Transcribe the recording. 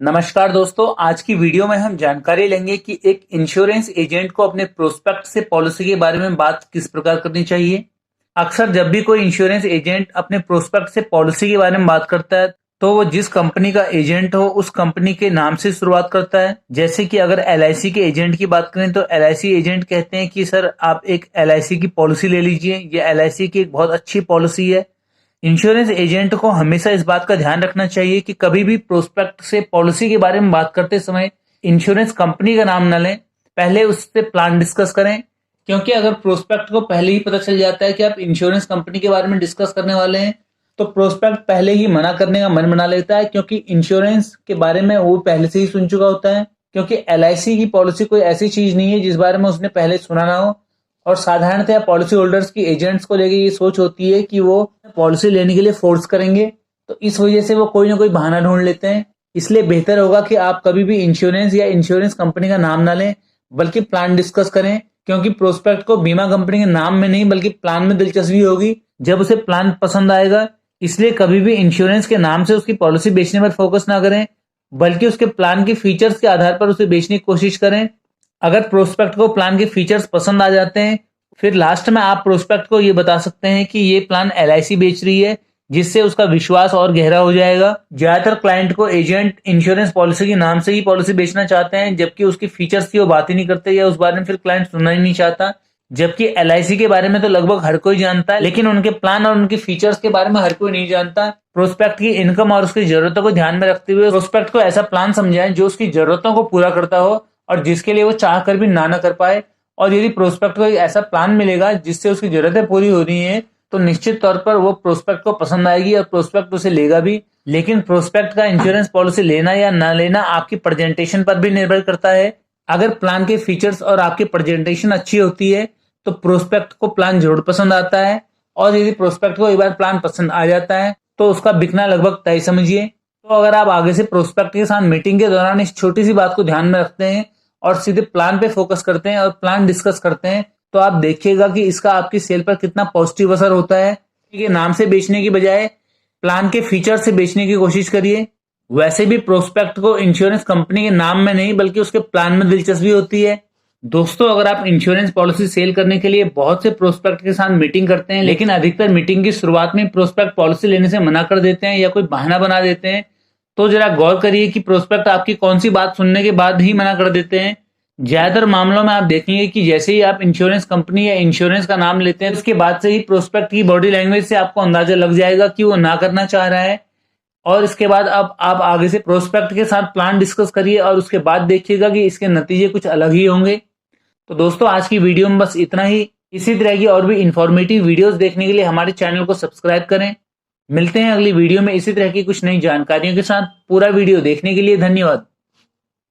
नमस्कार दोस्तों, आज की वीडियो में हम जानकारी लेंगे कि एक इंश्योरेंस एजेंट को अपने प्रोस्पेक्ट से पॉलिसी के बारे में बात किस प्रकार करनी चाहिए। अक्सर जब भी कोई इंश्योरेंस एजेंट अपने प्रोस्पेक्ट से पॉलिसी के बारे में बात करता है तो वो जिस कंपनी का एजेंट हो उस कंपनी के नाम से शुरुआत करता है। जैसे कि अगर LIC के एजेंट की बात करें तो LIC एजेंट कहते हैं कि सर आप एक LIC की पॉलिसी ले लीजिए, ये LIC की एक बहुत अच्छी पॉलिसी है। इंश्योरेंस एजेंट को हमेशा इस बात का ध्यान रखना चाहिए कि कभी भी प्रोस्पेक्ट से पॉलिसी के बारे में बात करते समय इंश्योरेंस कंपनी का नाम न लें, पहले उससे प्लान डिस्कस करें। क्योंकि अगर प्रोस्पेक्ट को पहले ही पता चल जाता है कि आप इंश्योरेंस कंपनी के बारे में डिस्कस करने वाले हैं तो प्रोस्पेक्ट पहले ही मना करने का मन बना लेता है, क्योंकि इंश्योरेंस के बारे में वो पहले से ही सुन चुका होता है। क्योंकि LIC की पॉलिसी कोई ऐसी चीज नहीं है जिस बारे में उसने पहले सुना ना हो, और साधारणतः पॉलिसी होल्डर्स की एजेंट्स को लेके ये सोच होती है कि वो पॉलिसी लेने के लिए फोर्स करेंगे, तो इस वजह से वो कोई ना कोई बहाना ढूंढ लेते हैं। इसलिए बेहतर होगा कि आप कभी भी इंश्योरेंस या इंश्योरेंस कंपनी का नाम ना लें, बल्कि प्लान डिस्कस करें। क्योंकि प्रोस्पेक्ट को बीमा कंपनी के नाम में नहीं बल्कि प्लान में दिलचस्पी होगी जब उसे प्लान पसंद आएगा। इसलिए कभी भी इंश्योरेंस के नाम से उसकी पॉलिसी बेचने पर फोकस ना करें, बल्कि उसके प्लान के फीचर्स के आधार पर उसे बेचने की कोशिश करें। अगर प्रोस्पेक्ट को प्लान के फीचर्स पसंद आ जाते हैं फिर लास्ट में आप प्रोस्पेक्ट को ये बता सकते हैं कि ये प्लान LIC बेच रही है, जिससे उसका विश्वास और गहरा हो जाएगा। ज्यादातर क्लाइंट को एजेंट इंश्योरेंस पॉलिसी के नाम से ही पॉलिसी बेचना चाहते हैं, जबकि उसकी फीचर्स की वो बात ही नहीं करते या उस बारे में फिर क्लाइंट सुनना ही नहीं चाहता। जबकि LIC के बारे में तो लगभग हर कोई जानता है, लेकिन उनके प्लान और उनके फीचर्स के बारे में हर कोई नहीं जानता। प्रोस्पेक्ट की इनकम और उसकी जरूरतों को ध्यान में रखते हुए प्रोस्पेक्ट को ऐसा प्लान समझाएं जो उसकी जरूरतों को पूरा करता हो और जिसके लिए वो चाह कर भी ना कर पाए। और यदि प्रोस्पेक्ट को एक ऐसा प्लान मिलेगा जिससे उसकी जरूरतें पूरी हो रही हैं तो निश्चित तौर पर वो प्रोस्पेक्ट को पसंद आएगी और प्रोस्पेक्ट उसे लेगा भी। लेकिन प्रोस्पेक्ट का इंश्योरेंस पॉलिसी लेना या ना लेना आपकी प्रेजेंटेशन पर भी निर्भर करता है। अगर प्लान के फीचर्स और आपकी प्रेजेंटेशन अच्छी होती है तो प्रोस्पेक्ट को प्लान जरूर पसंद आता है, और यदि प्रोस्पेक्ट को एक बार प्लान पसंद आ जाता है तो उसका बिकना लगभग तय समझिए। तो अगर आप आगे से प्रोस्पेक्ट के साथ मीटिंग के दौरान इस छोटी सी बात को ध्यान में रखते हैं और सीधे प्लान पे फोकस करते हैं और प्लान डिस्कस करते हैं तो आप देखिएगा कि इसका आपकी सेल पर कितना पॉजिटिव असर होता है। कि नाम से बेचने की बजाय प्लान के फीचर से बेचने की कोशिश करिए। वैसे भी प्रोस्पेक्ट को इंश्योरेंस कंपनी के नाम में नहीं बल्कि उसके प्लान में दिलचस्पी होती है। दोस्तों, अगर आप इंश्योरेंस पॉलिसी सेल करने के लिए बहुत से प्रोस्पेक्ट के साथ मीटिंग करते हैं, लेकिन अधिकतर मीटिंग की शुरुआत में प्रोस्पेक्ट पॉलिसी लेने से मना कर देते हैं या कोई बहाना बना देते हैं, तो जरा गौर करिए कि प्रोस्पेक्ट आपकी कौन सी बात सुनने के बाद ही मना कर देते हैं। ज्यादातर मामलों में आप देखेंगे कि जैसे ही आप इंश्योरेंस कंपनी या इंश्योरेंस का नाम लेते हैं उसके बाद से ही प्रोस्पेक्ट की बॉडी लैंग्वेज से आपको अंदाजा लग जाएगा कि वो ना करना चाह रहा है। और इसके बाद अब आप आगे से प्रोस्पेक्ट के साथ प्लान डिस्कस करिए और उसके बाद देखिएगा कि इसके नतीजे कुछ अलग ही होंगे। तो दोस्तों, आज की वीडियो में बस इतना ही। इसी तरह की और भी इंफॉर्मेटिव वीडियोस देखने के लिए हमारे चैनल को सब्सक्राइब करें। मिलते हैं अगली वीडियो में इसी तरह की कुछ नई जानकारियों के साथ। पूरा वीडियो देखने के लिए धन्यवाद।